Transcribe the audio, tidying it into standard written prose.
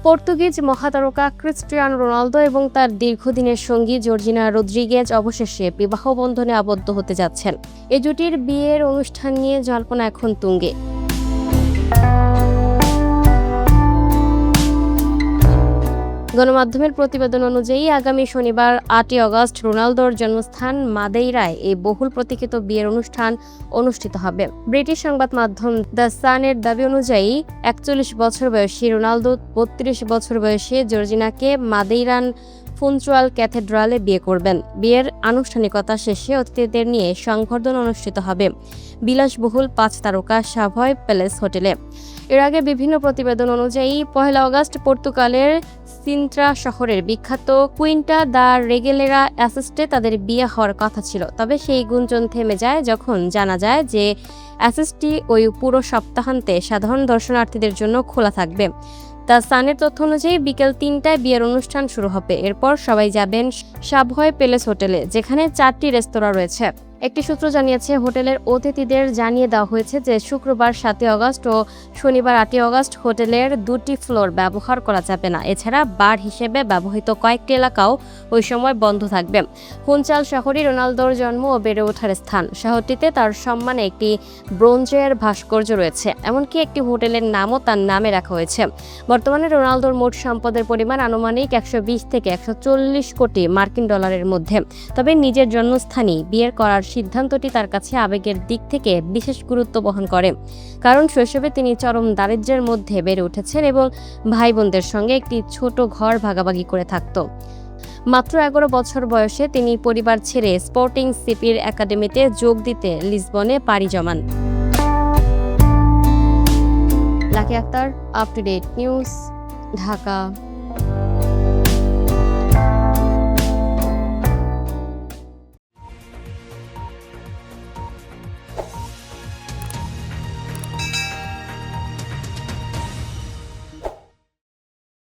Portuguese মহাতারকা Cristiano Ronaldo এবং তার দীর্ঘদিনের সঙ্গী জর্জিনা রদ্রিগেজ অবশেষে বিবাহ বন্ধনে আবদ্ধ হতে যাচ্ছেন। এ জুটির বিয়ের অনুষ্ঠান নিয়ে জল্পনা এখন তুঙ্গে। গণমাধ্যমের প্রতিবেদন অনুযায়ী আগামী শনিবার ৮ই আগস্ট রোনালদোর জন্মস্থান মাদেইরায় এই বহুল প্রতীক্ষিত বিয়ের অনুষ্ঠান অনুষ্ঠিত হবে। ব্রিটিশ সংবাদ মাধ্যম দ্য সানের দাবি অনুযায়ী ৪১ বছর বয়সী রোনালদো ৩২ বছর বয়সী জর্জিনাকে মাদেইরান ফুনচুয়াল ক্যাথেড্রালে বিয়ে করবেন। বিয়ের আনুষ্ঠানিকতা শেষে অতিথিদের নিয়ে সংবর্ধনা অনুষ্ঠিত হবে বিলাসবহুল ৫ তারকা সাভয় প্যালেস হোটেলে। এর আগে বিভিন্ন প্রতিবেদন অনুযায়ী ১ আগস্ট পর্তুগালের সিন্ত্রা শহরের বিখ্যাত কুইন্টা দা রেগেলেরা অ্যাসেস্টে তাদের বিয়ে হওয়ার কথা ছিল। তবে সেই গুঞ্জন থেমে যায় যখন জানা যায় যে অ্যাসেস্টটি ওই পুরো সপ্তাহান্তে সাধারণ দর্শনার্থীদের জন্য খোলা থাকবে। দ্য সানের তথ্য অনুযায়ী বিকেল ৩টায় বিয়ের অনুষ্ঠান শুরু হবে। এরপর সবাই যাবেন সাভয় প্যালেস হোটেলে, যেখানে ৪টি রেস্তোরাঁ রয়েছে। একটি সূত্র জানিয়েছে, হোটেলের অতিথিদের জানিয়ে দেওয়া হয়েছে যে শুক্রবার ৭ই আগস্ট ও শনিবার ৮ই আগস্ট হোটেলের ২টি ফ্লোর ব্যবহার করা যাবে না। এছাড়া বার হিসেবে ব্যবহৃত কয়েকটি এলাকাও ওই সময় বন্ধ থাকবে। ফুনচাল শহরই রোনালদোর জন্ম ও বেড়ে ওঠার স্থান। শহরটিতে তার সম্মানে একটি ব্রোঞ্জের ভাস্কর্য রয়েছে, এমনকি একটি হোটেলের নামও তার নামে রাখা হয়েছে। বর্তমানে রোনালদোর মোট সম্পদের পরিমাণ আনুমানিক ১২০ থেকে ১৪০ কোটি মার্কিন ডলারের মধ্যে। তবে নিজের জন্মস্থানেই বিয়ের করার সিদ্ধান্তটি তার কাছে আবেগের দিক থেকে বিশেষ গুরুত্ব বহন করে, কারণ শৈশবে তিনি চরম দারিদ্র্যের মধ্যে বেড়ে উঠেছেন এবং ভাই বোনদের সঙ্গে একটি ছোট ঘর ভাগাভাগি করে থাকত। মাত্র ১১ বছর বয়সে তিনি পরিবার ছেড়ে স্পোর্টিং সিপির একাডেমিতে যোগ দিতে লিসবনে পাড়ি জমান। Lucky Akhter, up to date news, Dhaka.